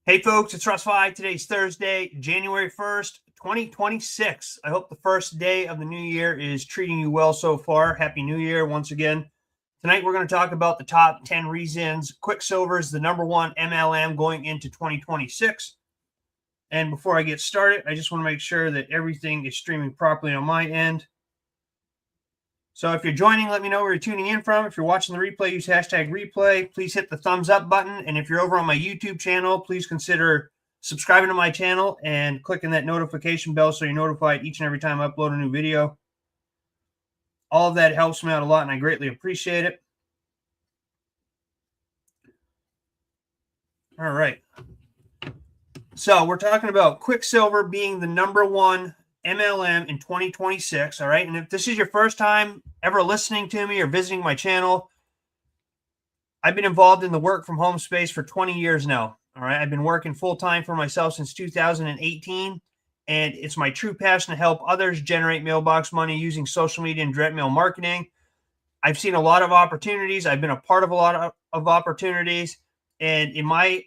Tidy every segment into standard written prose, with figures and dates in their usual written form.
Hey folks, it's Russ. Today's Thursday, January 1st, 2026. I hope the first day of the new year is treating you well so far. Happy New Year once again. Tonight we're going to talk about the top 10 reasons QuickSilver is the #1 MLM going into 2026. And before I get started, I just want to make sure that everything is streaming properly on my end. So if you're joining, let me know where you're tuning in from. If you're watching the replay, use hashtag replay. Please hit the thumbs up button. And if you're over on my YouTube channel, please consider subscribing to my channel and clicking that notification bell so you're notified each and every time I upload a new video. All of that helps me out a lot, and I greatly appreciate it. All right. So we're talking about QuickSilver being the #1 MLM in 2026. All right. And if this is your first time ever listening to me or visiting my channel, I've been involved in the work from home space for 20 years now. All right. I've been working full time for myself since 2018. And it's my true passion to help others generate mailbox money using social media and direct mail marketing. I've seen a lot of opportunities. I've been a part of a lot of opportunities. And in my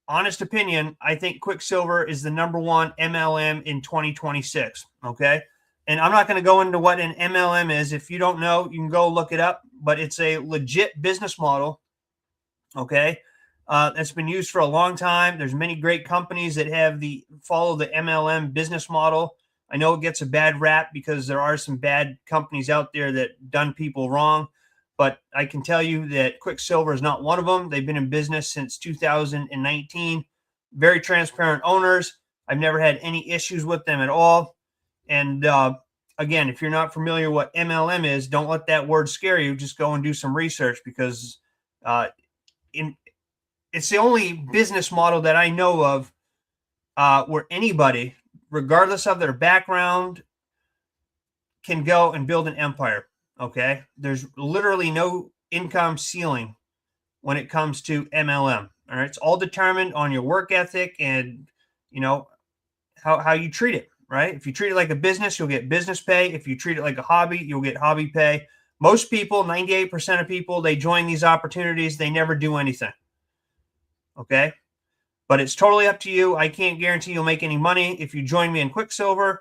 honest opinion, I think QuickSilver is the #1 MLM in 2026. Okay. And I'm not going to go into what an MLM is. If you don't know, you can go look it up, but it's a legit business model. Okay. That's been used for a long time. There's many great companies that have follow the MLM business model. I know it gets a bad rap because there are some bad companies out there that done people wrong. But I can tell you that QuickSilver is not one of them. They've been in business since 2019. Very transparent owners. I've never had any issues with them at all. And again, if you're not familiar what MLM is, don't let that word scare you. Just go and do some research because it's the only business model that I know of where anybody, regardless of their background, can go and build an empire. Okay. There's literally no income ceiling when it comes to MLM. All right. It's all determined on your work ethic and, how you treat it. Right. If you treat it like a business, you'll get business pay. If you treat it like a hobby, you'll get hobby pay. Most people, 98% of people, they join these opportunities. They never do anything. Okay. But it's totally up to you. I can't guarantee you'll make any money if you join me in QuickSilver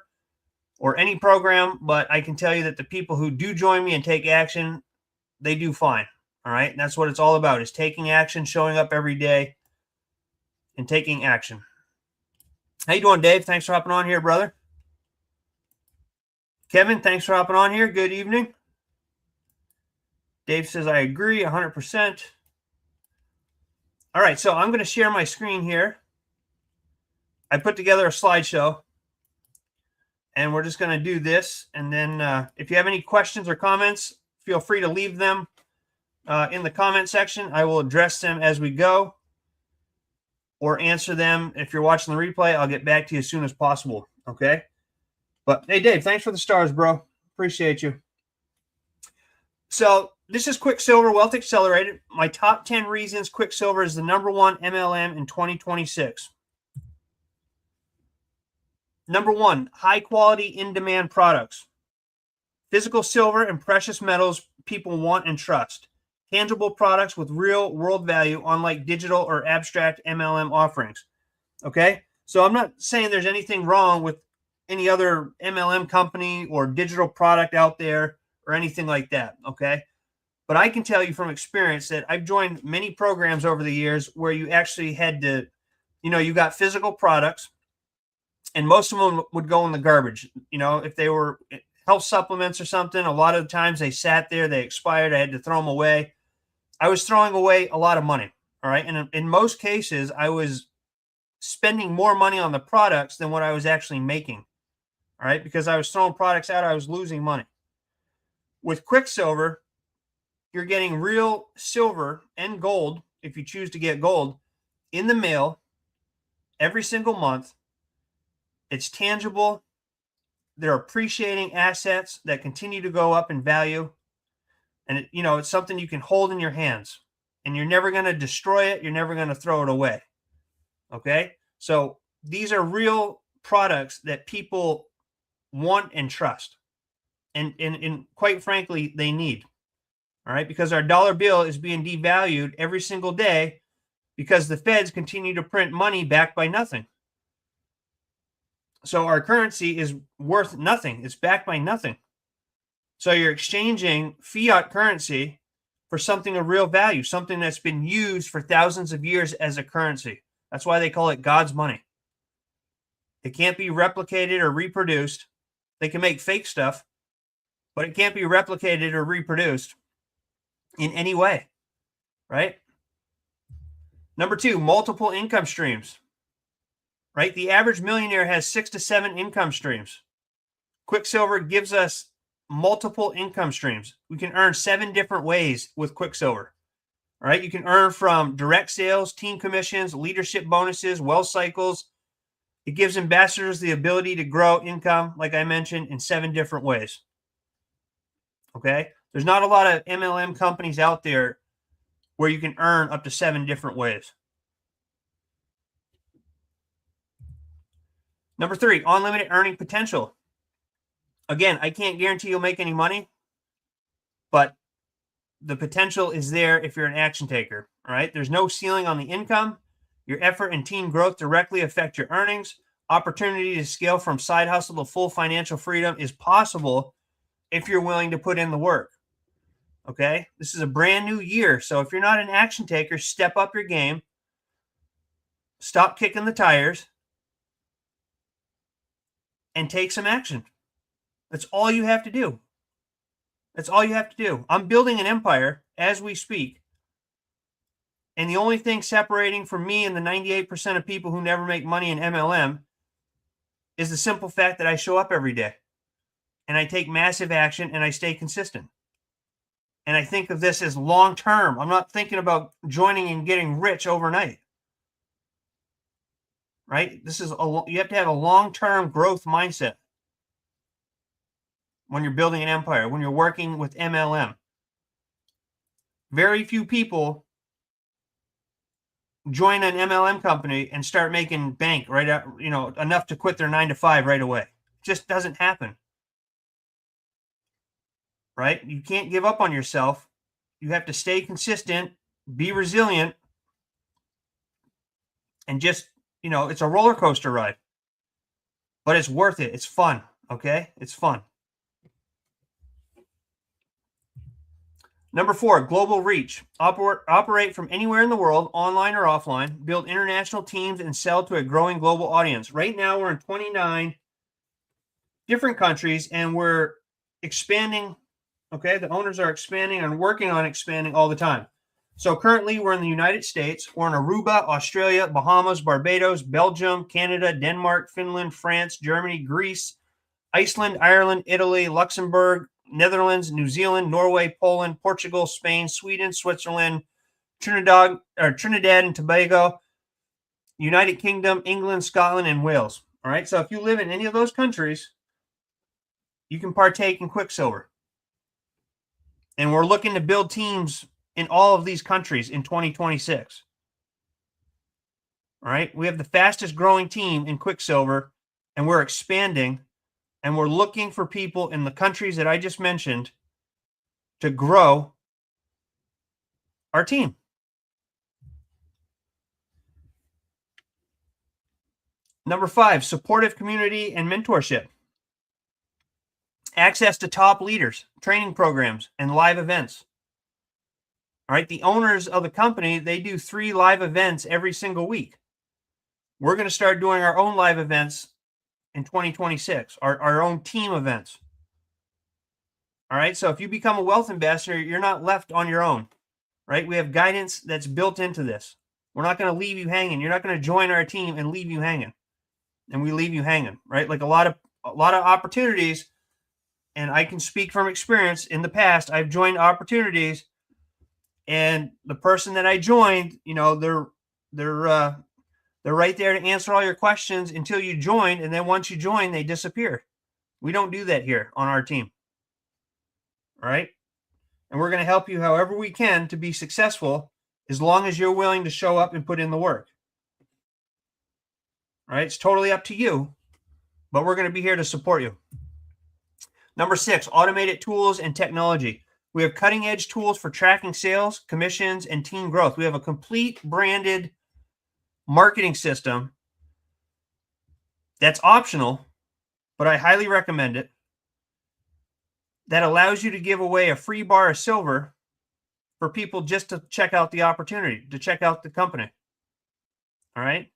or any program, but I can tell you that the people who do join me and take action, they do fine. All right. And that's what it's all about, is taking action, showing up every day and taking action. How you doing, Dave? Thanks for hopping on here, brother. Kevin, thanks for hopping on here. Good evening. Dave says, I agree 100%. All right. So I'm going to share my screen here. I put together a slideshow. And we're just going to do this. And then if you have any questions or comments, feel free to leave them in the comment section. I will address them as we go or answer them. If you're watching the replay, I'll get back to you as soon as possible. Okay. But hey, Dave, thanks for the stars, bro. Appreciate you. So this is QuickSilver Wealth Accelerated. My top 10 reasons QuickSilver is the #1 MLM in 2026. #1, high quality, in-demand products. Physical silver and precious metals people want and trust. Tangible products with real world value, unlike digital or abstract MLM offerings. Okay? So I'm not saying there's anything wrong with any other MLM company or digital product out there or anything like that. Okay? But I can tell you from experience that I've joined many programs over the years where you actually had to, you got physical products. And most of them would go in the garbage. If they were health supplements or something, a lot of the times they sat there, they expired. I had to throw them away. I was throwing away a lot of money. All right. And in most cases, I was spending more money on the products than what I was actually making. All right. Because I was throwing products out, I was losing money. With QuickSilver, you're getting real silver and gold, if you choose to get gold, in the mail every single month. It's tangible. They're appreciating assets that continue to go up in value. And, it's something you can hold in your hands. And you're never going to destroy it. You're never going to throw it away. Okay? So these are real products that people want and trust. And quite frankly, they need. All right? Because our dollar bill is being devalued every single day because the feds continue to print money backed by nothing. So our currency is worth nothing. It's backed by nothing. So you're exchanging fiat currency for something of real value, something that's been used for thousands of years as a currency. That's why they call it God's money. It can't be replicated or reproduced. They can make fake stuff, but it can't be replicated or reproduced in any way, right? Number 2, multiple income streams, right? The average millionaire has 6 to 7 income streams. QuickSilver gives us multiple income streams. We can earn 7 different ways with QuickSilver. All right, you can earn from direct sales, team commissions, leadership bonuses, wealth cycles. It gives ambassadors the ability to grow income, like I mentioned, in 7 different ways. Okay, there's not a lot of MLM companies out there where you can earn up to 7 different ways. Number 3, unlimited earning potential. Again, I can't guarantee you'll make any money, but the potential is there if you're an action taker. All right, there's no ceiling on the income. Your effort and team growth directly affect your earnings. Opportunity to scale from side hustle to full financial freedom is possible if you're willing to put in the work. Okay, this is a brand new year. So if you're not an action taker, step up your game. Stop kicking the tires and take some action. That's all you have to do. That's all you have to do. I'm building an empire as we speak. And the only thing separating from me and the 98% of people who never make money in MLM is the simple fact that I show up every day and I take massive action and I stay consistent. And I think of this as long term. I'm not thinking about joining and getting rich overnight. Right? You have to have a long-term growth mindset when you're building an empire, when you're working with MLM. Very few people join an MLM company and start making bank right out, enough to quit their 9-to-5 right away. It just doesn't happen. Right? You can't give up on yourself. You have to stay consistent, be resilient, and just, it's a roller coaster ride. But it's worth it. It's fun. Okay? It's fun. Number 4, global reach. Operate from anywhere in the world, online or offline. Build international teams and sell to a growing global audience. Right now, we're in 29 different countries, and we're expanding. Okay, the owners are expanding and working on expanding all the time. So currently, we're in the United States. We're in Aruba, Australia, Bahamas, Barbados, Belgium, Canada, Denmark, Finland, France, Germany, Greece, Iceland, Ireland, Italy, Luxembourg, Netherlands, New Zealand, Norway, Poland, Portugal, Spain, Sweden, Switzerland, Trinidad and Tobago, United Kingdom, England, Scotland, and Wales. All right, so if you live in any of those countries, you can partake in QuickSilver. And we're looking to build teams in all of these countries in 2026. All right, we have the fastest growing team in QuickSilver, and we're expanding. And we're looking for people in the countries that I just mentioned to grow our team. Number 5, supportive community and mentorship. Access to top leaders, training programs, and live events. All right, the owners of the company, they do 3 live events every single week. We're going to start doing our own live events in 2026, our own team events. All right, so if you become a wealth ambassador, you're not left on your own, right? We have guidance that's built into this. We're not going to leave you hanging. You're not going to join our team and leave you hanging. And we leave you hanging, right? Like a lot of opportunities, and I can speak from experience. In the past, I've joined opportunities, and the person that I joined, they're right there to answer all your questions until you join, and then once you join, they disappear. We don't do that here on our team. All right? And we're going to help you however we can to be successful as long as you're willing to show up and put in the work. All right? It's totally up to you, but we're going to be here to support you. Number 6, automated tools and technology. We have cutting edge tools for tracking sales, commissions, and team growth. We have a complete branded marketing system that's optional, but I highly recommend it, that allows you to give away a free bar of silver for people just to check out the opportunity, to check out the company. All right.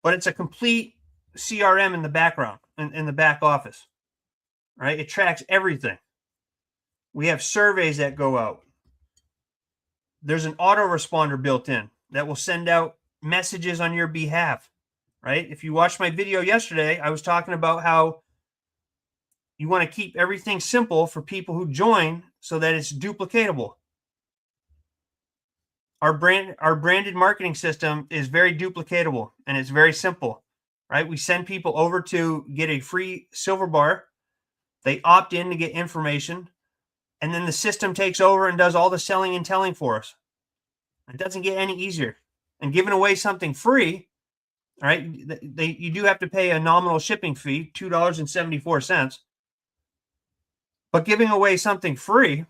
But it's a complete CRM in the background, in the back office. All right. It tracks everything. We have surveys that go out. There's an autoresponder built in that will send out messages on your behalf. Right. If you watched my video yesterday, I was talking about how you want to keep everything simple for people who join so that it's duplicatable. Our branded marketing system is very duplicatable and it's very simple, right? We send people over to get a free silver bar. They opt in to get information, and then the system takes over and does all the selling and telling for us. It doesn't get any easier. And giving away something free, all right, you do have to pay a nominal shipping fee, $2.74. But giving away something free,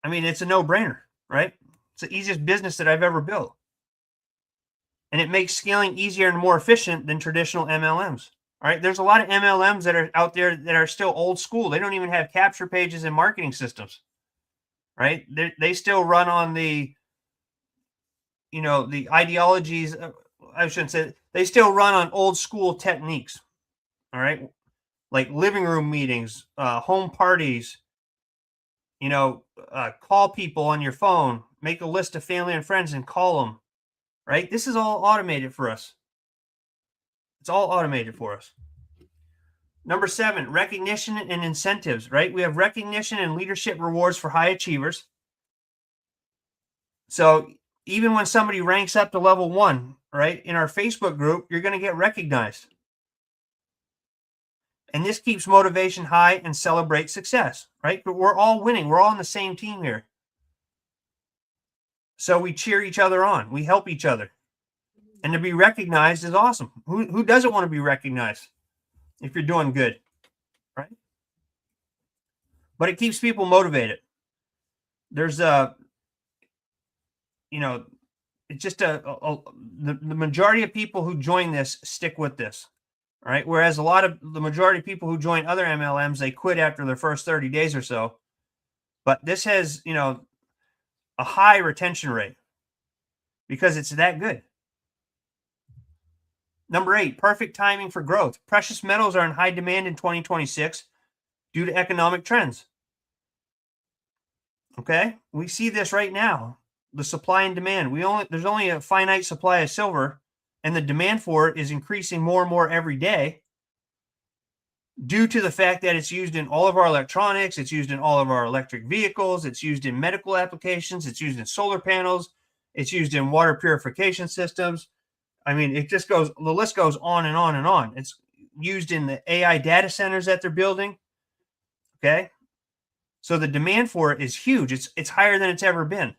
I mean, it's a no-brainer, right? It's the easiest business that I've ever built. And it makes scaling easier and more efficient than traditional MLMs. All right, there's a lot of MLMs that are out there that are still old school. They don't even have capture pages and marketing systems, right? They still run on the, the ideologies. I shouldn't say, they still run on old school techniques, all right? Like living room meetings, home parties, call people on your phone, make a list of family and friends and call them, right? This is all automated for us. It's all automated for us. Number 7, recognition and incentives, right? We have recognition and leadership rewards for high achievers. So even when somebody ranks up to level 1, right, in our Facebook group, you're going to get recognized. And this keeps motivation high and celebrates success, right? But we're all winning. We're all on the same team here. So we cheer each other on. We help each other. And to be recognized is awesome. Who doesn't want to be recognized if you're doing good, right? But it keeps people motivated. There's it's just the majority of people who join this stick with this. All right. Whereas the majority of people who join other MLMs, they quit after their first 30 days or so. But this has, a high retention rate because it's that good. Number 8, perfect timing for growth. Precious metals are in high demand in 2026 due to economic trends. Okay. We see this right now. The supply and demand. There's only a finite supply of silver, and the demand for it is increasing more and more every day due to the fact that it's used in all of our electronics, it's used in all of our electric vehicles, it's used in medical applications, it's used in solar panels, it's used in water purification systems. I mean, the list goes on and on and on. It's used in the AI data centers that they're building. Okay. So the demand for it is huge. It's higher than it's ever been.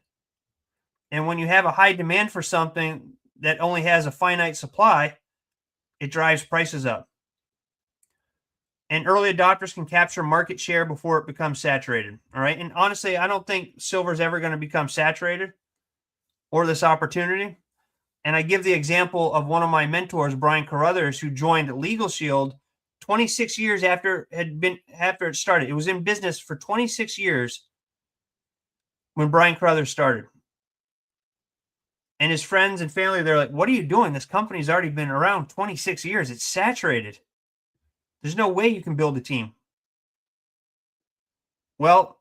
And when you have a high demand for something that only has a finite supply, it drives prices up. And early adopters can capture market share before it becomes saturated. All right. And honestly, I don't think silver is ever going to become saturated or this opportunity. And I give the example of one of my mentors, Brian Carruthers, who joined Legal Shield 26 years after it started. It was in business for 26 years when Brian Carruthers started. And his friends and family, they're like, what are you doing? This company's already been around 26 years. It's saturated. There's no way you can build a team. Well,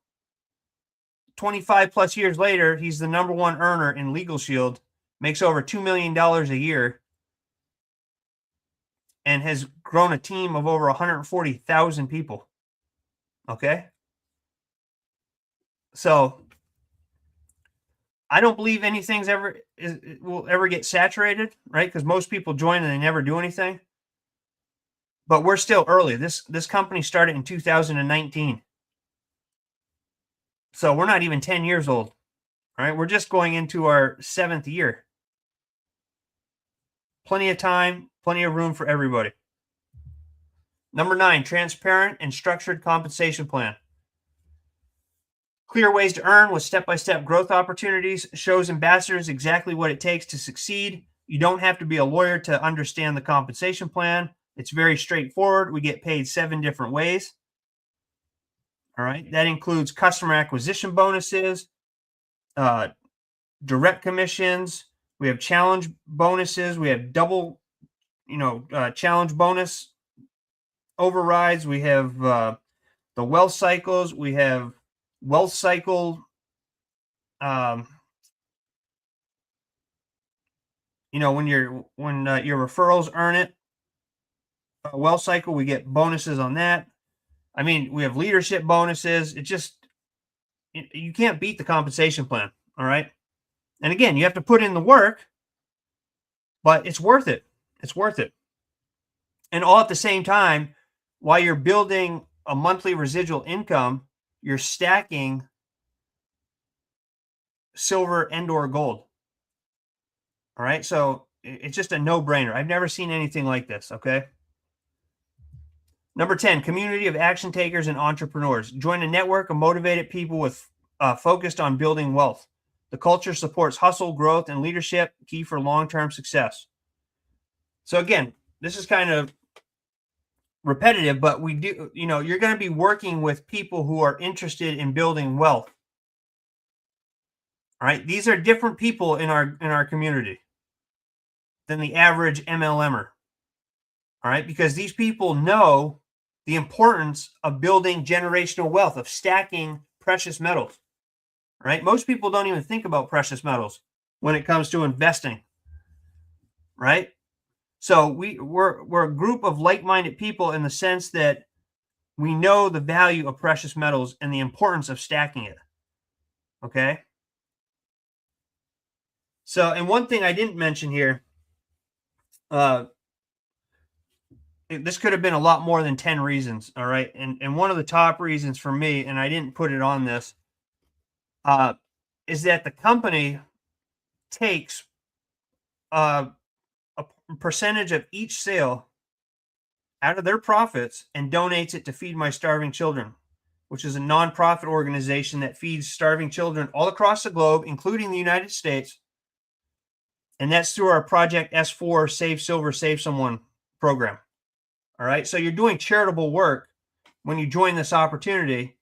25 plus years later, he's the number 1 earner in Legal Shield, makes over $2 million a year, and has grown a team of over 140,000 people. Okay? So I don't believe anything's will ever get saturated, right? Because most people join and they never do anything. But we're still early. This company started in 2019. So we're not even 10 years old. All right, we're just going into our 7th year. Plenty of time, plenty of room for everybody. Number 9, transparent and structured compensation plan. Clear ways to earn with step-by-step growth opportunities. Shows ambassadors exactly what it takes to succeed. You don't have to be a lawyer to understand the compensation plan. It's very straightforward. We get paid 7 different ways. All right. That includes customer acquisition bonuses, direct commissions. We have challenge bonuses. We have double, challenge bonus overrides. We have the wealth cycles. We have wealth cycle. When your referrals earn it, a wealth cycle, we get bonuses on that. I mean, we have leadership bonuses. You can't beat the compensation plan. All right. And again, you have to put in the work, but it's worth it. It's worth it. And all at the same time, while you're building a monthly residual income, you're stacking silver and or gold. All right. So it's just a no-brainer. I've never seen anything like this. Okay. Number 10, community of action takers and entrepreneurs. Join a network of motivated people with focused on building wealth. The culture supports hustle, growth, and leadership, key for long-term success. So again, this is kind of repetitive, but we do, you're going to be working with people who are interested in building wealth. All right. These are different people in our community than the average MLMer. All right. Because these people know the importance of building generational wealth, of stacking precious metals. Right? Most people don't even think about precious metals when it comes to investing. Right? So we're a group of like-minded people in the sense that we know the value of precious metals and the importance of stacking it. Okay? So, and one thing I didn't mention here, this could have been a lot more than 10 reasons, all right? And one of the top reasons for me, and I didn't put it on this, is that the company takes a percentage of each sale out of their profits and donates it to Feed My Starving Children, which is a nonprofit organization that feeds starving children all across the globe, including the United States. And that's through our Project S4 Save Silver, Save Someone program. All right. So you're doing charitable work when you join this opportunity.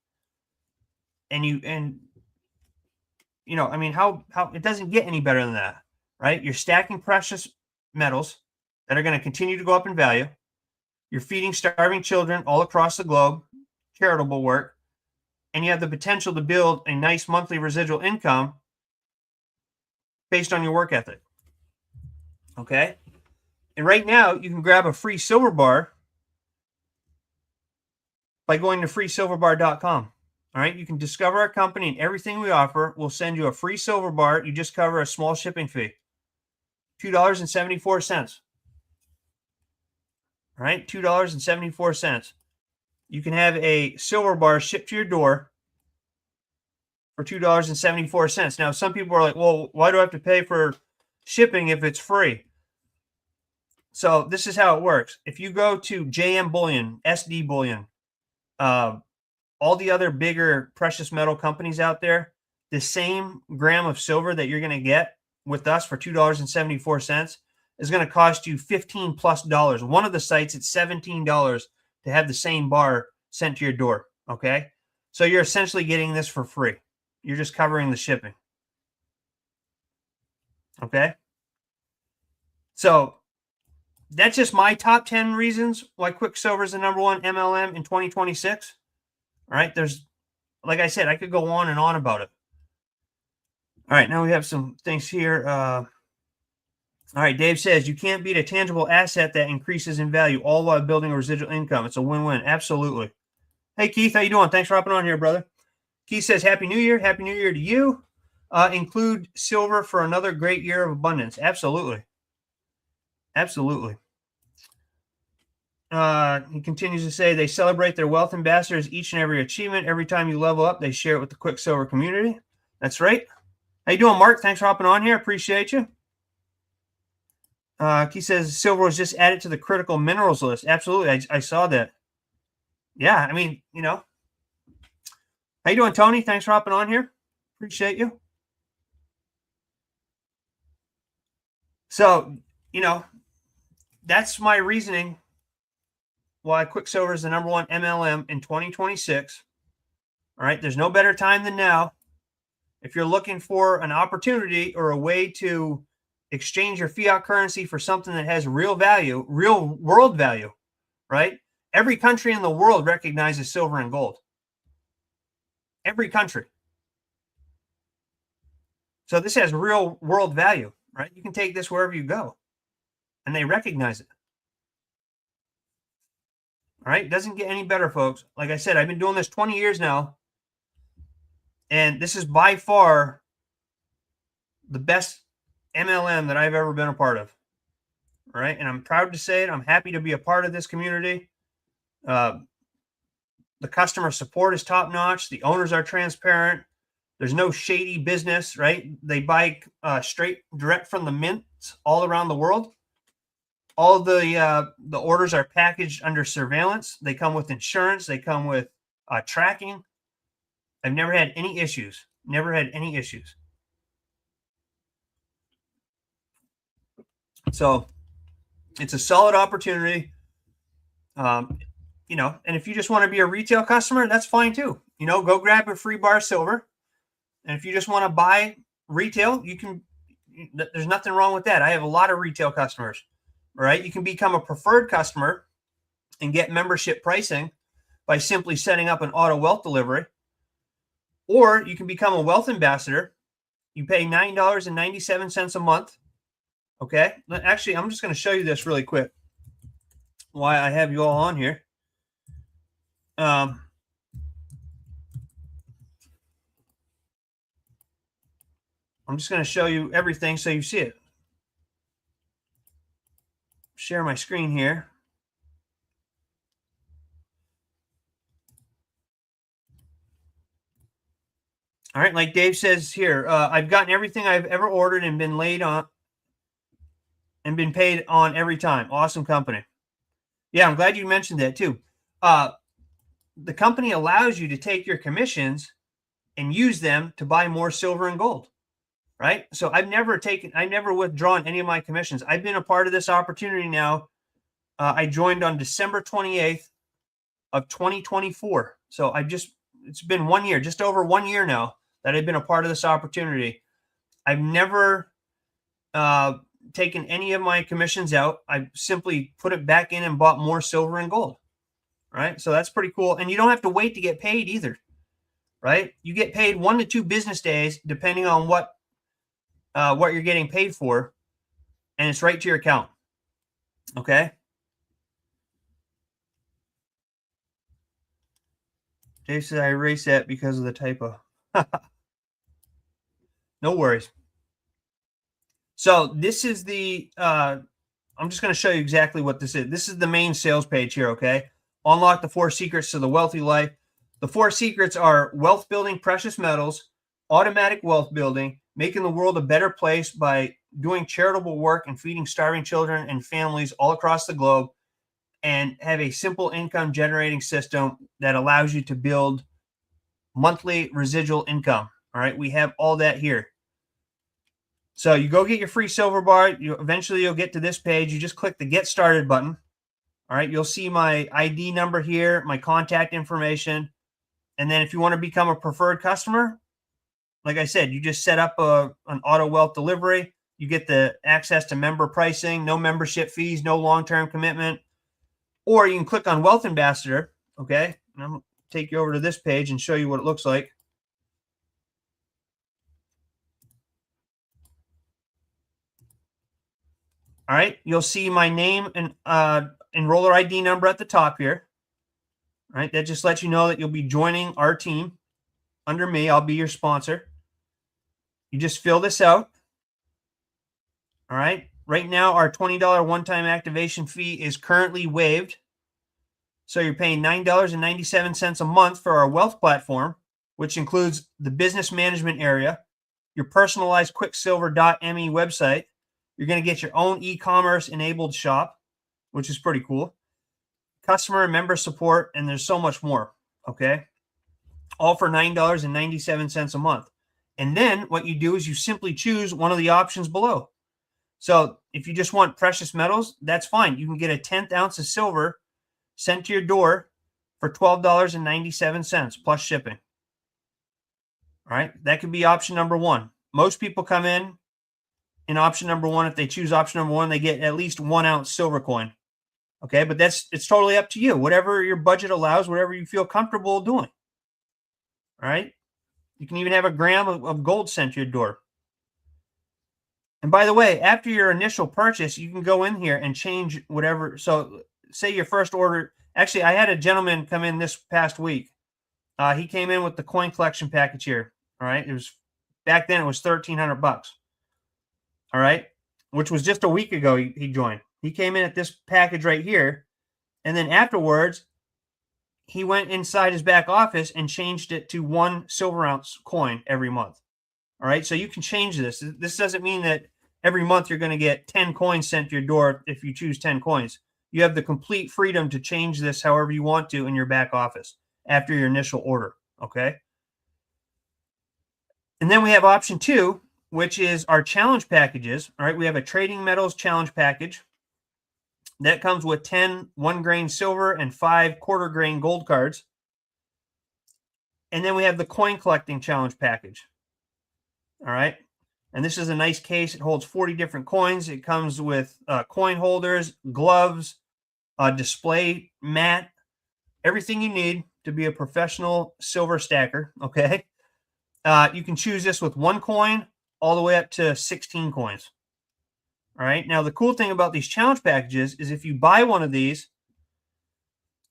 And how it doesn't get any better than that, right? You're stacking precious metals that are going to continue to go up in value. You're feeding starving children all across the globe, charitable work, and you have the potential to build a nice monthly residual income based on your work ethic. Okay. And right now you can grab a free silver bar by going to freesilverbar.com. All right. You can discover our company and everything we offer. We'll send you a free silver bar. You just cover a small shipping fee, $2.74. All right. $2.74. You can have a silver bar shipped to your door for $2.74. Now, some people are like, well, why do I have to pay for shipping if it's free? So this is how it works. If you go to JM Bullion, SD Bullion, all the other bigger precious metal companies out there, the same gram of silver that you're going to get with us for $2.74 is going to cost you $15+. One of the sites, it's $17 to have the same bar sent to your door. Okay. So you're essentially getting this for free. You're just covering the shipping. Okay. So that's just my top 10 reasons why QuickSilver is the #1 MLM in 2026. All right. There's, like I said, I could go on and on about it. All right. Now we have some things here. All right. Dave says you can't beat a tangible asset that increases in value, all while building a residual income. It's a win-win. Absolutely. Hey, Keith, how you doing? Thanks for hopping on here, brother. Keith says, Happy New Year. Happy New Year to you. Include silver for another great year of abundance. Absolutely. Absolutely. He continues to say they celebrate their wealth ambassadors each and every achievement. Every time you level up, they share it with the QuickSilver community. That's right. How you doing, Mark? Thanks for hopping on here. Appreciate you. He says silver was just added to the critical minerals list. Absolutely. I saw that. Yeah. I mean, How you doing, Tony? Thanks for hopping on here. Appreciate you. So, that's my reasoning why QuickSilver is the #1 MLM in 2026. All right. There's no better time than now. If you're looking for an opportunity or a way to exchange your fiat currency for something that has real value, real world value, right? Every country in the world recognizes silver and gold. Every country. So this has real world value, right? You can take this wherever you go, and they recognize it. All right. It doesn't get any better, folks. Like I said, I've been doing this 20 years now, and this is by far the best MLM that I've ever been a part of. All right. And I'm proud to say it. I'm happy to be a part of this community. The customer support is top notch. The owners are transparent. There's no shady business, right? They buy straight direct from the mints all around the world. All of the orders are packaged under surveillance. They come with insurance. They come with tracking. I've never had any issues. Never had any issues. So it's a solid opportunity. And if you just want to be a retail customer, that's fine too. Go grab a free bar of silver. And if you just want to buy retail, you can. There's nothing wrong with that. I have a lot of retail customers. All right. You can become a preferred customer and get membership pricing by simply setting up an auto wealth delivery. Or you can become a wealth ambassador. You pay $9.97 a month. Okay. Actually, I'm just going to show you this really quick. Why I have you all on here. I'm just going to show you everything so you see it. Share my screen here. All right, like Dave says here, I've gotten everything I've ever ordered and been laid on and been paid on every time. Awesome company. Yeah, I'm glad you mentioned that too. The company allows you to take your commissions and use them to buy more silver and gold. Right? So I've never withdrawn any of my commissions. I've been a part of this opportunity now. I joined on December 28th of 2024. So it's been 1 year, just over 1 year now that I've been a part of this opportunity. I've never taken any of my commissions out. I simply put it back in and bought more silver and gold. Right? So that's pretty cool. And you don't have to wait to get paid either. Right? You get paid 1 to 2 business days, depending on what you're getting paid for, and it's right to your account. Okay. Dave said I erased that because of the typo. No worries. So this is I'm just going to show you exactly what this is. This is the main sales page here. Okay. Unlock the 4 secrets to the wealthy life. The 4 secrets are wealth building precious metals, automatic wealth building, making the world a better place by doing charitable work and feeding starving children and families all across the globe, and have a simple income generating system that allows you to build monthly residual income. All right. We have all that here. So you go get your free silver bar. Eventually you'll get to this page. You just click the get started button. All right. You'll see my ID number here, my contact information. And then if you want to become a preferred customer, like I said, you just set up an auto wealth delivery. You get the access to member pricing, no membership fees, no long-term commitment. Or you can click on Wealth Ambassador. Okay. And I'm going to take you over to this page and show you what it looks like. All right. You'll see my name and enroller ID number at the top here. All right. That just lets you know that you'll be joining our team under me. I'll be your sponsor. You just fill this out. All right. Right now, our $20 one-time activation fee is currently waived. So you're paying $9.97 a month for our wealth platform, which includes the business management area, your personalized QuickSilver.me website. You're going to get your own e-commerce enabled shop, which is pretty cool. Customer and member support, and there's so much more. Okay. all for $9.97 a month. And then what you do is you simply choose one of the options below. So if you just want precious metals, that's fine. You can get a 1/10 ounce of silver sent to your door for $12.97 plus shipping. All right. That could be option number one. Most people come in option number one. If they choose option number one, they get at least 1 ounce silver coin. Okay. But it's totally up to you. Whatever your budget allows, whatever you feel comfortable doing. All right. You can even have a gram of gold sent to your door. And by the way, after your initial purchase, you can go in here and change whatever. So say your first order. Actually, I had a gentleman come in this past week. He came in with the coin collection package here. All right. It was back then it was $1,300. All right. Which was just a week ago he joined. He came in at this package right here. And then afterwards, he went inside his back office and changed it to 1 silver ounce coin every month. All right. So you can change this. This doesn't mean that every month you're going to get 10 coins sent to your door if you choose 10 coins. You have the complete freedom to change this however you want to in your back office after your initial order. Okay. And then we have option 2, which is our challenge packages. All right. We have a trading metals challenge package that comes with 10 1-grain silver and 5 quarter-grain gold cards. And then we have the coin collecting challenge package. All right. And this is a nice case. It holds 40 different coins. It comes with coin holders, gloves, a display mat, everything you need to be a professional silver stacker. Okay. You can choose this with 1 coin all the way up to 16 coins. All right. Now, the cool thing about these challenge packages is if you buy one of these,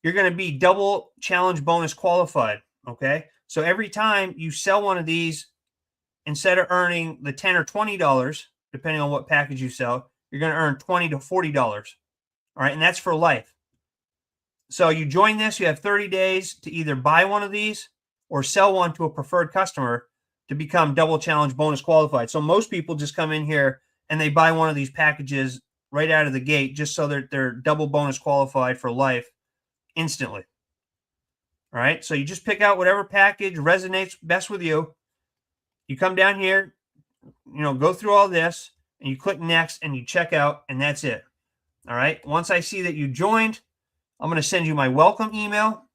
you're going to be double challenge bonus qualified. Okay. So every time you sell one of these, instead of earning the $10 or $20, depending on what package you sell, you're going to earn $20 to $40. All right. And that's for life. So you join this, you have 30 days to either buy one of these or sell one to a preferred customer to become double challenge bonus qualified. So most people just come in here and they buy one of these packages right out of the gate just so that they're double bonus qualified for life instantly. All right. So you just pick out whatever package resonates best with you. You come down here, go through all this and you click next and you check out and that's it. All right. Once I see that you joined, I'm going to send you my welcome email.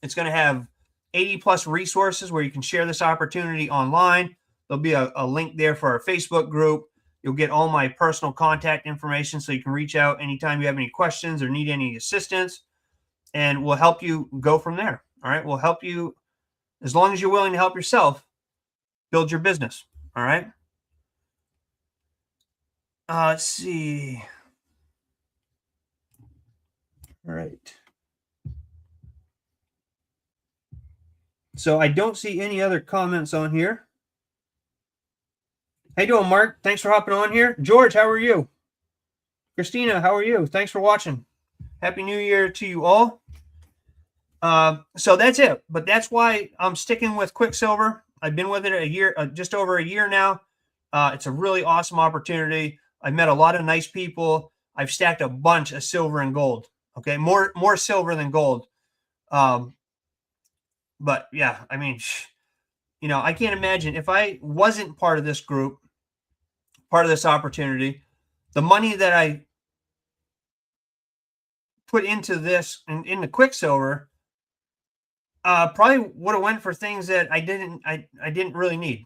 It's going to have 80 plus resources where you can share this opportunity online. There'll be a link there for our Facebook group. You'll get all my personal contact information so you can reach out anytime you have any questions or need any assistance, and we'll help you go from there. All right. We'll help you as long as you're willing to help yourself build your business. All right. Let's see. All right. So I don't see any other comments on here. How you doing, Mark? Thanks for hopping on here. George, how are you? Christina, how are you? Thanks for watching. Happy New Year to you all. So that's it. But that's why I'm sticking with QuickSilver. I've been with it a year, just over a year now. It's a really awesome opportunity. I've met a lot of nice people. I've stacked a bunch of silver and gold. Okay, more silver than gold. But yeah, I mean, I can't imagine if I wasn't part of this group, part of this opportunity, the money that I put into this and into QuickSilver probably would have went for things that I didn't really need,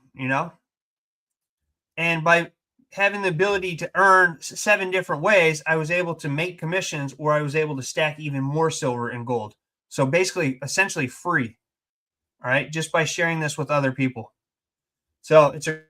And by having the ability to earn 7 different ways, I was able to make commissions or I was able to stack even more silver and gold. So basically, essentially free. All right. Just by sharing this with other people. So it's a